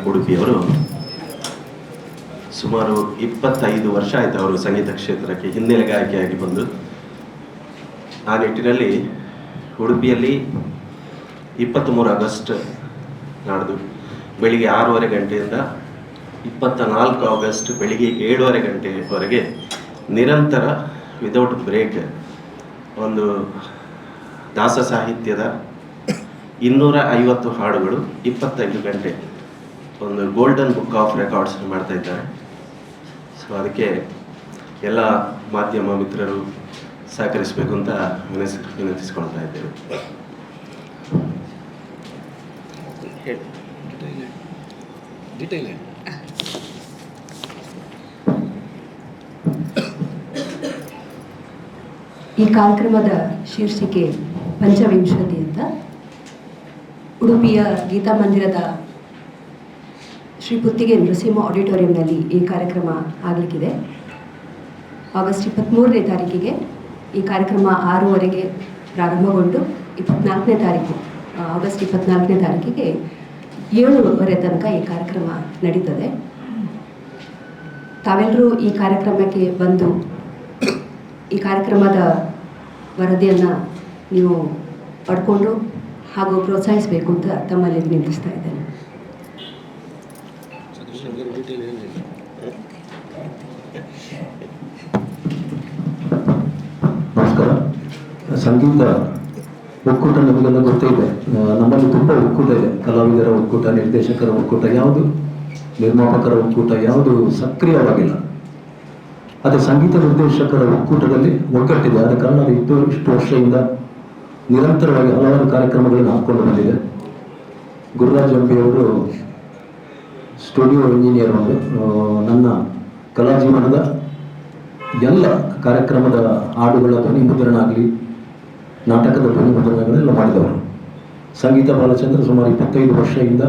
ಉಡುಪಿಯವರು. ಸುಮಾರು 25 ವರ್ಷ ಆಯಿತು ಅವರು ಸಂಗೀತ ಕ್ಷೇತ್ರಕ್ಕೆ ಹಿನ್ನೆಲೆ ಗಾಯಕಿಯಾಗಿ ಬಂದು. ಆ ನಿಟ್ಟಿನಲ್ಲಿ ಉಡುಪಿಯಲ್ಲಿ 23 ಆಗಸ್ಟ್ ನಾಡ್ದು ಬೆಳಿಗ್ಗೆ 6:30 ಗಂಟೆಯಿಂದ 24 ಆಗಸ್ಟ್ ಬೆಳಿಗ್ಗೆ 7:30 ಗಂಟೆವರೆಗೆ ನಿರಂತರ ವಿದೌಟ್ ಬ್ರೇಕ್ ಒಂದು ದಾಸ ಸಾಹಿತ್ಯದ 250 ಹಾಡುಗಳು 25 ಗಂಟೆ ಒಂದು ಗೋಲ್ಡನ್ ಬುಕ್ ಆಫ್ ರೆಕಾರ್ಡ್ಸ್ ಮಾಡ್ತಾ ಇದ್ದಾರೆ. ಸೊ ಅದಕ್ಕೆ ಎಲ್ಲ ಮಾಧ್ಯಮ ಮಿತ್ರರು ಸಹಕರಿಸಬೇಕು ಅಂತ ವಿನಂತಿಸ್ಕೊಳ್ತಾ ಇದ್ದೇವೆ. ಈ ಕಾರ್ಯಕ್ರಮದ ಶೀರ್ಷಿಕೆ ಪಂಚವಿಂಶತಿ ಅಂತ. ಉಡುಪಿಯ ಗೀತಾ ಮಂದಿರದ ಶ್ರೀ ಪುತ್ತಿಗೆ ನೃಸಿಂಹ ಆಡಿಟೋರಿಯಂನಲ್ಲಿ ಈ ಕಾರ್ಯಕ್ರಮ ಆಗಲಿಕ್ಕಿದೆ. ಆಗಸ್ಟ್ 23ನೇ ತಾರೀಕಿಗೆ ಈ ಕಾರ್ಯಕ್ರಮ 6:30ಗೆ ಪ್ರಾರಂಭಗೊಂಡು 24ನೇ ತಾರೀಕು ಆಗಸ್ಟ್ 24ನೇ ತಾರೀಕಿಗೆ 7:30 ತನಕ ಈ ಕಾರ್ಯಕ್ರಮ ನಡೀತದೆ. ತಾವೆಲ್ಲರೂ ಈ ಕಾರ್ಯಕ್ರಮಕ್ಕೆ ಬಂದು ಈ ಕಾರ್ಯಕ್ರಮದ ವರದಿಯನ್ನು ನೀವು ಪಡ್ಕೊಂಡು ಹಾಗೂ ಪ್ರೋತ್ಸಾಹಿಸಬೇಕು ಅಂತ ತಮ್ಮಲ್ಲಿ ವಿನಂತಿಸ್ತಾ ಇದ್ದೇನೆ. ನಮಸ್ಕಾರ. ಸಂಗೀತ ಒಕ್ಕೂಟ ನಮಗೆಲ್ಲ ಗೊತ್ತೇ ಇದೆ. ನಮ್ಮಲ್ಲಿ ತುಂಬ ಒಕ್ಕೂಟ ಇದೆ. ಕಲಾವಿದರ ಒಕ್ಕೂಟ, ನಿರ್ದೇಶಕರ ಒಕ್ಕೂಟ ಯಾವುದು, ನಿರ್ಮಾಪಕರ ಒಕ್ಕೂಟ ಯಾವುದು ಸಕ್ರಿಯವಾಗಿಲ್ಲ. ಅದೇ ಸಂಗೀತ ನಿರ್ದೇಶಕರ ಒಕ್ಕೂಟದಲ್ಲಿ ಒಗ್ಗಟ್ಟಿದೆ. ಆದ ಕಾರಣ ಅದು ಇಷ್ಟು ವರ್ಷದಿಂದ ನಿರಂತರವಾಗಿ ಹಲವಾರು ಕಾರ್ಯಕ್ರಮಗಳನ್ನು ಹಾಕ್ಕೊಂಡು ಬಂದಿದೆ. ಗುರುರಾಜ್ ಅಂಬಿಯವರು ಸ್ಟುಡಿಯೋ ಇಂಜಿನಿಯರ್ ಒಂದು ನನ್ನ ಕಲಾ ಜೀವನದ ಎಲ್ಲ ಕಾರ್ಯಕ್ರಮದ ಹಾಡುಗಳ ಧ್ವನಿ ಮುದ್ರಣ ಆಗಲಿ, ನಾಟಕದ ಧ್ವನಿ ಮುದ್ರಣಗಳೆಲ್ಲ ಮಾಡಿದವರು. ಸಂಗೀತ ಬಾಲಚಂದ್ರ ಸುಮಾರು 25 ವರ್ಷದಿಂದ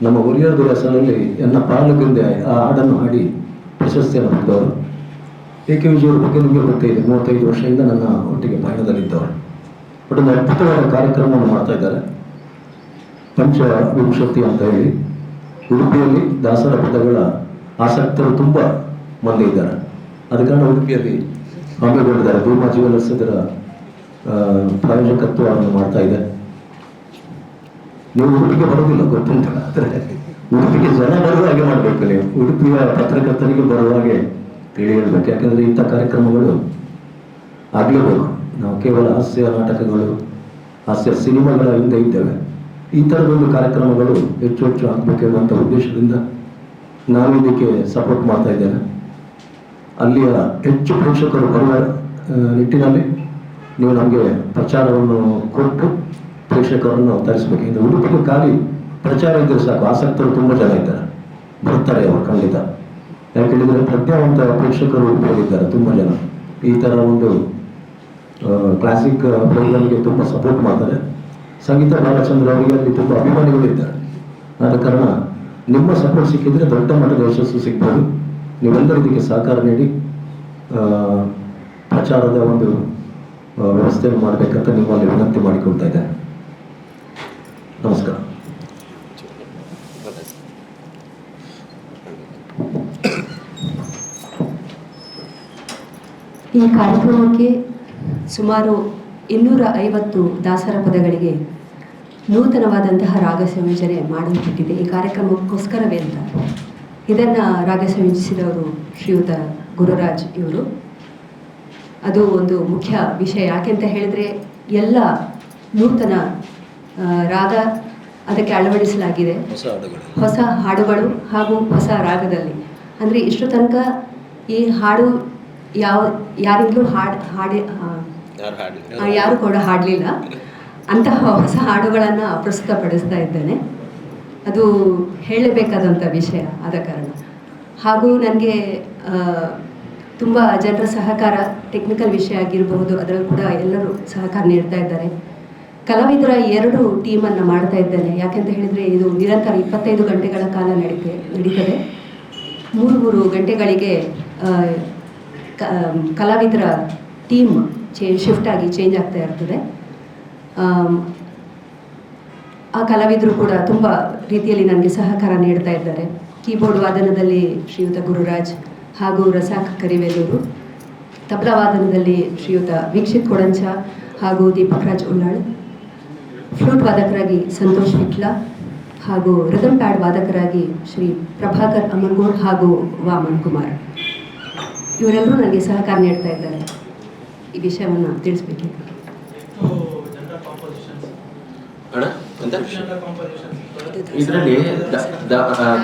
ನಮ್ಮ ಒರಿಯರ್ ಹೆಸರಲ್ಲಿ ಎನ್ನ ಪಾಲುಗಿಂದೆ ಆ ಹಾಡನ್ನು ಹಾಡಿ ಪ್ರಶಸ್ತಿಯನ್ನು ಪಡೆದವರು. ಏಕೆ ವಿಜಯವ್ರ ಬಗ್ಗೆ ನಿಮಗೆ ಗೊತ್ತೇ ಇದೆ. 35 ವರ್ಷದಿಂದ ನನ್ನ ಒಟ್ಟಿಗೆ ಪಯಣದಲ್ಲಿದ್ದವರು. ಬಟ್ ಒಂದು ಅದ್ಭುತವಾದ ಕಾರ್ಯಕ್ರಮವನ್ನು ಮಾಡ್ತಾ ಇದ್ದಾರೆ. ಪಂಚವಿಂಶತಿ ಅಂತ ಹೇಳಿ ಉಡುಪಿಯಲ್ಲಿ ದಾಸರ ಪದಗಳ ಆಸಕ್ತರು ತುಂಬ ಮಂದಿ ಇದ್ದಾರೆ. ಆದ ಕಾರಣ ಉಡುಪಿಯಲ್ಲಿ ಹಮ್ಮಿಕೊಂಡಿದ್ದಾರೆ. ಭೀಮಾ ಜ್ಯುವೆಲರ್ಸ್ ಇದರ ಪ್ರಾಯೋಜಕತ್ವವನ್ನು ಮಾಡ್ತಾ ಇದೆ. ನೀವು ಉಡುಪಿಗೆ ಬರೋದಿಲ್ಲ ಗೊತ್ತುಂಟ, ಆದರೆ ಉಡುಪಿಗೆ ಜನ ಬರುವ ಹಾಗೆ ಮಾಡಬೇಕು. ನೀವು ಉಡುಪಿಯ ಪತ್ರಕರ್ತನಿಗೆ ಬರುವ ಹಾಗೆ ತಿಳಿ ಹೇಳ್ಬೇಕು. ಯಾಕಂದರೆ ಇಂಥ ಕಾರ್ಯಕ್ರಮಗಳು ಆಗಲೇಬೇಕು. ನಾವು ಕೇವಲ ಹಾಸ್ಯ ನಾಟಕಗಳು, ಹಾಸ್ಯ ಸಿನಿಮಾಗಳ ಹಿಂದೆ ಇದ್ದೇವೆ. ಈ ಥರದೊಂದು ಕಾರ್ಯಕ್ರಮಗಳು ಹೆಚ್ಚು ಹೆಚ್ಚು ಆಗಬೇಕೆನ್ನುವಂಥ ಉದ್ದೇಶದಿಂದ ನಾನು ಇದಕ್ಕೆ ಸಪೋರ್ಟ್ ಮಾಡ್ತಾ ಇದ್ದೇನೆ. ಅಲ್ಲಿಯ ಹೆಚ್ಚು ಪ್ರೇಕ್ಷಕರು ಬರುವ ನಿಟ್ಟಿನಲ್ಲಿ ನೀವು ನಮಗೆ ಪ್ರಚಾರವನ್ನು ಕೊಟ್ಟು ಪ್ರೇಕ್ಷಕರನ್ನು ತರಿಸಬೇಕು. ಇದು ಉಡುಪಿಗೆ ಖಾಲಿ ಪ್ರಚಾರ ಇದ್ದರೆ ಸಾಕು, ಆಸಕ್ತರು ತುಂಬ ಜನ ಇದ್ದಾರೆ, ಬರ್ತಾರೆ ಅವರು ಖಂಡಿತ. ಯಾಕೆಂದರೆ ಪ್ರಜ್ಞಾವಂತ ಪ್ರೇಕ್ಷಕರು ಉಡುಪಿಯಲ್ಲಿದ್ದಾರೆ ತುಂಬ ಜನ. ಈ ಥರ ಒಂದು ಕ್ಲಾಸಿಕ್ ಪ್ರೋಗ್ರಾಮ್ಗೆ ತುಂಬ ಸಪೋರ್ಟ್ ಮಾಡ್ತಾರೆ. ಸಂಗೀತ ಬಾಲಚಂದ್ರ ಅವರಿಗೆ ಅಲ್ಲಿ ತುಂಬ ಅಭಿಮಾನಿಗಳು ಇದ್ದಾರೆ. ಆದ ಕಾರಣ ನಿಮ್ಮ ಸಪೋರ್ಟ್ ಸಿಕ್ಕಿದರೆ ದೊಡ್ಡ ಮಟ್ಟದ ಯಶಸ್ಸು ಸಿಗ್ಬೋದು. ನೀವೆಲ್ಲರೂ ಇದಕ್ಕೆ ಸಹಕಾರ ನೀಡಿ ಪ್ರಚಾರದ ಒಂದು ವ್ಯವಸ್ಥೆಯನ್ನು ಮಾಡಬೇಕಂತ ನಿಮ್ಮಲ್ಲಿ ವಿನಂತಿ ಮಾಡಿಕೊಳ್ತಾ ಇದ್ದೇನೆ. ನಮಸ್ಕಾರ. ಈ ಕಾರ್ಯಕ್ರಮಕ್ಕೆ ಸುಮಾರು 250 ದಾಸರ ಪದಗಳಿಗೆ ನೂತನವಾದಂತಹ ರಾಗ ಸಂಯೋಜನೆ ಮಾಡಲ್ಪಟ್ಟಿದೆ. ಈ ಕಾರ್ಯಕ್ರಮಕ್ಕೋಸ್ಕರವೇ ಅಂತ. ಇದನ್ನು ರಾಗ ಸಂಯೋಜಿಸಿದವರು ಶ್ರೀಯುತ ಗುರುರಾಜ್ ಇವರು. ಅದು ಒಂದು ಮುಖ್ಯ ವಿಷಯ. ಯಾಕೆಂತ ಹೇಳಿದರೆ ಎಲ್ಲ ನೂತನ ರಾಗ ಅದಕ್ಕೆ ಅಳವಡಿಸಲಾಗಿದೆ, ಹೊಸ ಹಾಡುಗಳು ಹಾಗೂ ಹೊಸ ರಾಗದಲ್ಲಿ. ಅಂದರೆ ಇಷ್ಟು ತನಕ ಈ ಹಾಡು ಯಾರಿಂದಲೂ ಯಾರು ಕೂಡ ಹಾಡಲಿಲ್ಲ. ಅಂತಹ ಹೊಸ ಹಾಡುಗಳನ್ನು ಪ್ರಸ್ತುತಪಡಿಸ್ತಾ ಇದ್ದೇನೆ. ಅದು ಹೇಳಬೇಕಾದಂಥ ವಿಷಯ ಆದ ಕಾರಣ. ಹಾಗೂ ನನಗೆ ತುಂಬ ಜನರ ಸಹಕಾರ, ಟೆಕ್ನಿಕಲ್ ವಿಷಯ ಆಗಿರಬಹುದು, ಅದರಲ್ಲಿ ಕೂಡ ಎಲ್ಲರೂ ಸಹಕಾರ ನೀಡ್ತಾ ಇದ್ದಾರೆ. ಕಲಾವಿದರ 2 ಟೀಮನ್ನು ಮಾಡ್ತಾ ಇದ್ದೇನೆ. ಯಾಕೆಂತ ಹೇಳಿದರೆ ಇದು ನಿರಂತರ 25 ಗಂಟೆಗಳ ಕಾಲ ನಡೀತದೆ. 3 ಗಂಟೆಗಳಿಗೆ ಕಲಾವಿದರ ಟೀಮ್ ಶಿಫ್ಟ್ ಆಗಿ ಚೇಂಜ್ ಆಗ್ತಾ ಇರ್ತದೆ. ಆ ಕಲಾವಿದರು ಕೂಡ ತುಂಬ ರೀತಿಯಲ್ಲಿ ನನಗೆ ಸಹಕಾರ ನೀಡ್ತಾ ಇದ್ದಾರೆ. ಕೀಬೋರ್ಡ್ ವಾದನದಲ್ಲಿ ಶ್ರೀಯುತ ಗುರುರಾಜ್ ಹಾಗೂ ರಸಾಕ್ ಕರಿವೆಲ್ಲೂರು, ತಬಲಾ ವಾದನದಲ್ಲಿ ಶ್ರೀಯುತ ವೀಕ್ಷಿತ್ ಕೊಡಂಚ ಹಾಗೂ ದೀಪಕ್ ರಾಜ್ ಉಳ್ಳಾಳ್, ಫ್ಲೂಟ್ ವಾದಕರಾಗಿ ಸಂತೋಷ್ ವಿಟ್ಲ ಹಾಗೂ ರಿದಮ್ ಪ್ಯಾಡ್ ವಾದಕರಾಗಿ ಶ್ರೀ ಪ್ರಭಾಕರ್ ಅಮನ್ಗೌಡ್ ಹಾಗೂ ವಾಮನ್ ಕುಮಾರ್, ಇವರೆಲ್ಲರೂ ನನಗೆ ಸಹಕಾರ ನೀಡ್ತಾ ಇದ್ದಾರೆ. ಈ ವಿಷಯವನ್ನು ತಿಳಿಸ್ಬೇಕಿತ್ತು. ಇದರಲ್ಲಿ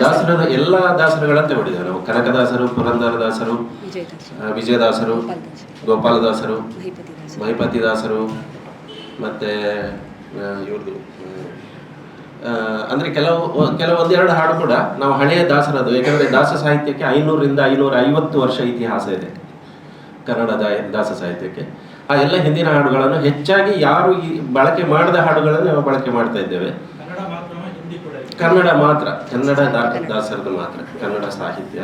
ದಾಸರದ ಎಲ್ಲ ದಾಸರುಗಳಂತ ಹೊಡಿದ್ದೇವೆ ನಾವು. ಕನಕದಾಸರು, ಪುರಂದರದಾಸರು, ವಿಜಯದಾಸರು, ಗೋಪಾಲದಾಸರು, ಮಹಿಪತಿದಾಸರು, ಮತ್ತು ಇವ್ರದ್ದು ಅಂದರೆ ಒಂದೆರಡು ಹಾಡು ಕೂಡ ನಾವು ಹಳೆಯ ದಾಸರದು. ಯಾಕಂದರೆ ದಾಸ ಸಾಹಿತ್ಯಕ್ಕೆ 500ರಿಂದ 550 ವರ್ಷ ಇತಿಹಾಸ ಇದೆ ಕನ್ನಡದ ದಾಸ ಸಾಹಿತ್ಯಕ್ಕೆ. ಆ ಎಲ್ಲ ಹಿಂದಿನ ಹಾಡುಗಳನ್ನು ಹೆಚ್ಚಾಗಿ ಯಾರು ಈ ಬಳಕೆ ಮಾಡದ ಹಾಡುಗಳನ್ನು ನಾವು ಬಳಕೆ ಮಾಡ್ತಾ ಇದ್ದೇವೆ. ಕನ್ನಡ ಮಾತ್ರ, ಕನ್ನಡ ದಾಸರದು ಮಾತ್ರ, ಕನ್ನಡ ಸಾಹಿತ್ಯ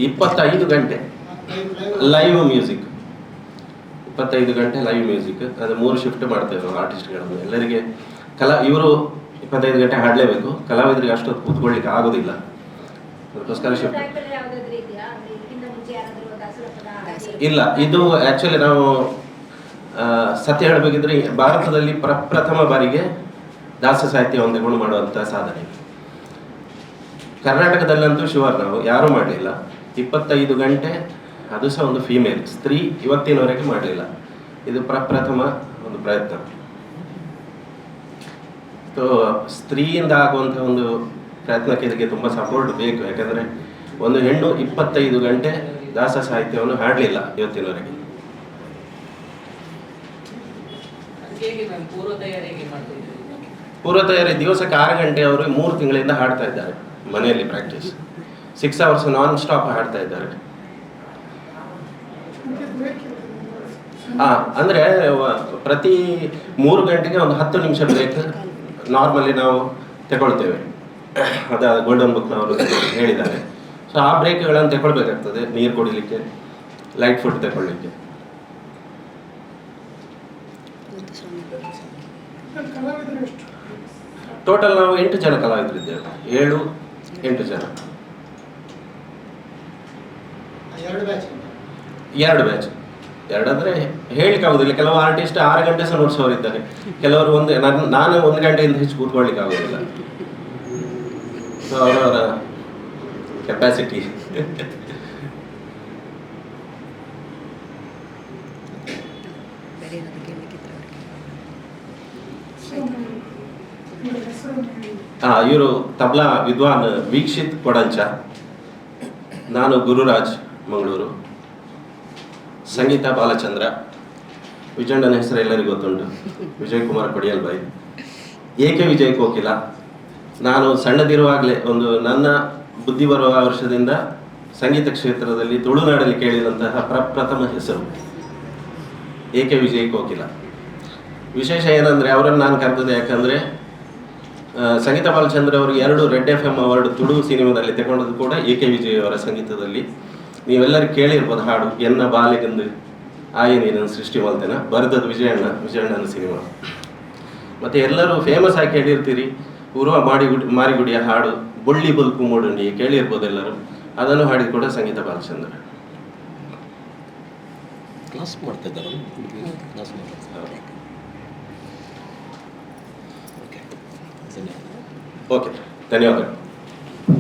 25 ಗಂಟೆ ಲೈವ್ ಮ್ಯೂಸಿಕ್, 25 ಗಂಟೆ ಲೈವ್ ಮ್ಯೂಸಿಕ್. ಅದು 3 ಶಿಫ್ಟ್ ಮಾಡ್ತೇವೆ ನಾವು ಆರ್ಟಿಸ್ಟ್ಗಳನ್ನು. ಎಲ್ಲರಿಗೆ ಇವರು 25 ಗಂಟೆ ಹಾಡಲೇಬೇಕು. ಕಲಾವಿದರಿಗೆ ಅಷ್ಟೊತ್ತು ಕೂತ್ಕೊಳ್ಳಿಕ್ಕೆ ಆಗೋದಿಲ್ಲ, ಅದಕ್ಕೋಸ್ಕರ ಶಿಫ್ಟ್ ಇಲ್ಲ. ಇದು ಆ್ಯಕ್ಚುಲಿ ನಾವು ಸತ್ಯ ಹೇಳಬೇಕಿದ್ರೆ ಭಾರತದಲ್ಲಿ ಪ್ರಥಮ ಬಾರಿಗೆ ದಾಸ ಸಾಹಿತ್ಯವನ್ನು ತಗೊಂಡು ಮಾಡುವಂಥ ಸಾಧನೆ. ಕರ್ನಾಟಕದಲ್ಲಂತೂ ಶಿವರ್ ನಾವು ಯಾರೂ ಮಾಡಲಿಲ್ಲ. 25 ಗಂಟೆ, ಅದು ಸಹ ಒಂದು ಫೀಮೇಲ್, ಸ್ತ್ರೀ ಇವತ್ತಿನವರೆಗೆ ಮಾಡಲಿಲ್ಲ. ಇದು ಪ್ರಥಮ ಒಂದು ಪ್ರಯತ್ನ. ಸೊ ಸ್ತ್ರೀಯಿಂದ ಆಗುವಂಥ ಒಂದು ಪ್ರಯತ್ನಕ್ಕೆ ಇದಕ್ಕೆ ತುಂಬ ಸಪೋರ್ಟ್ ಬೇಕು. ಯಾಕಂದರೆ ಒಂದು ಹೆಣ್ಣು 25 ಗಂಟೆ ದಾಸ ಸಾಹಿತ್ಯವನ್ನು ಹಾಡಲಿಲ್ಲ ಇವತ್ತಿನವರೆಗೆ. ಪೂರ್ವ ತಯಾರಿ ದಿವಸಕ್ಕೆ 6 ಗಂಟೆ ಅವರು 3 ತಿಂಗಳಿಂದ ಹಾಡ್ತಾ ಇದ್ದಾರೆ ಮನೆಯಲ್ಲಿ ಪ್ರಾಕ್ಟೀಸ್. 6 ಅವರ್ಸ್ ನಾನ್ ಸ್ಟಾಪ್ ಹಾಡ್ತಾ ಇದ್ದಾರೆ. ಅಂದರೆ ಪ್ರತಿ 3 ಗಂಟೆಗೆ ಒಂದು 10 ನಿಮಿಷ ಬ್ರೇಕ್ ನಾರ್ಮಲಿ ನಾವು ತಗೊಳ್ತೇವೆ. ಅದು ಗೋಲ್ಡನ್ ಬುಕ್ನವರು ಹೇಳಿದ್ದಾರೆ. ಸೊ ಆ ಬ್ರೇಕ್ಗಳನ್ನು ತಗೊಳ್ಬೇಕಾಗ್ತದೆ, ನೀರು ಕುಡಿಲಿಕ್ಕೆ, ಲೈಟ್ ಫುಡ್ ತಗೊಳ್ಳಿಕ್ಕೆ. ಟೋಟಲ್ ನಾವು 8 ಜನ ಕಲಾವಿದರಿದ್ದೇವೆ. 7-8 ಜನ. 2 ಬ್ಯಾಚ್. 2 ಅಂದರೆ ಹೇಳಿಕ್ಕೆ ಆಗೋದಿಲ್ಲ. ಕೆಲವು ಆರ್ಟಿಸ್ಟ್ 6 ಗಂಟೆ ಸಹ ನೋಡಿಸೋರಿದ್ದಾರೆ. ಕೆಲವರು ನಾನು 1 ಗಂಟೆಯಿಂದ ಹೆಚ್ಚು ಕೂತ್ಕೊಳ್ಳಿಕ್ಕೆ ಆಗೋದಿಲ್ಲ. ಸೊ ಅವರವರ ಕೆಪಾಸಿಟಿ. ಇವರು ತಬಲಾ ವಿದ್ವಾನ್ ವೀಕ್ಷಿತ್ ಕೊಡಂಚ, ನಾನು ಗುರುರಾಜ್ ಮಂಗಳೂರು, ಸಂಗೀತ ಬಾಲಚಂದ್ರ, ವಿಜಯಣ್ಣನ ಹೆಸರು ಎಲ್ಲರಿಗೂ ಗೊತ್ತುಂಟು, ವಿಜಯ್ ಕುಮಾರ್ ಕೊಡಿಯಲ್ ಬಾಯಿ, ಏಕೆ ವಿಜಯ್ ಕೋಕಿಲ. ನಾನು ಸಣ್ಣದಿರುವಾಗಲೇ ಒಂದು ನನ್ನ ಬುದ್ಧಿ ಬರುವ ವರ್ಷದಿಂದ ಸಂಗೀತ ಕ್ಷೇತ್ರದಲ್ಲಿ ತುಳುನಾಡಲ್ಲಿ ಕೇಳಿದಂತಹ ಪ್ರಪ್ರಥಮ ಹೆಸರು ಏಕೆ ವಿಜಯ್ ಕೋಕಿಲ. ವಿಶೇಷ ಏನಂದರೆ ಅವರನ್ನು ನಾನು ಕರೆದದ್ದು ಯಾಕಂದರೆ ಸಂಗೀತ ಬಾಲಚಂದ್ರ ಅವರು 2 ರೆಡ್ FM ಅವಾರ್ಡ್ ತುಳು ಸಿನಿಮಾದಲ್ಲಿ ತಗೊಂಡದ್ದು ಕೂಡ ಏಕೆ ವಿಜಯ್ ಅವರ ಸಂಗೀತದಲ್ಲಿ. ನೀವೆಲ್ಲರೂ ಕೇಳಿರ್ಬೋದು ಹಾಡು ಎನ್ನ ಬಾಲೆಗೆಂದು ಆಯನೇನ ಸೃಷ್ಟಿ ಮಾಡ್ತೇನೆ, ಬರೆದದ್ದು ವಿಜಯಣ್ಣನ ಸಿನಿಮಾ. ಮತ್ತು ಎಲ್ಲರೂ ಫೇಮಸ್ ಆಗಿ ಕೇಳಿರ್ತೀರಿ ಉರುವ ಮಾರಿಗುಡಿಯ ಹಾಡು ಬೊಳ್ಳಿ ಬಲ್ಕು ಮೂಡುಂಡಿ, ಕೇಳಿರ್ಬೋದು ಎಲ್ಲರೂ. ಅದನ್ನು ಹಾಡಿದ ಕೂಡ ಸಂಗೀತ ಬಾಲಚಂದ್ರ. ಕ್ಲಾಸ್ ಮಾಡ್ತಾ ಇದ್ದಾರೆ. ಓಕೆ, ಧನ್ಯವಾದಗಳು.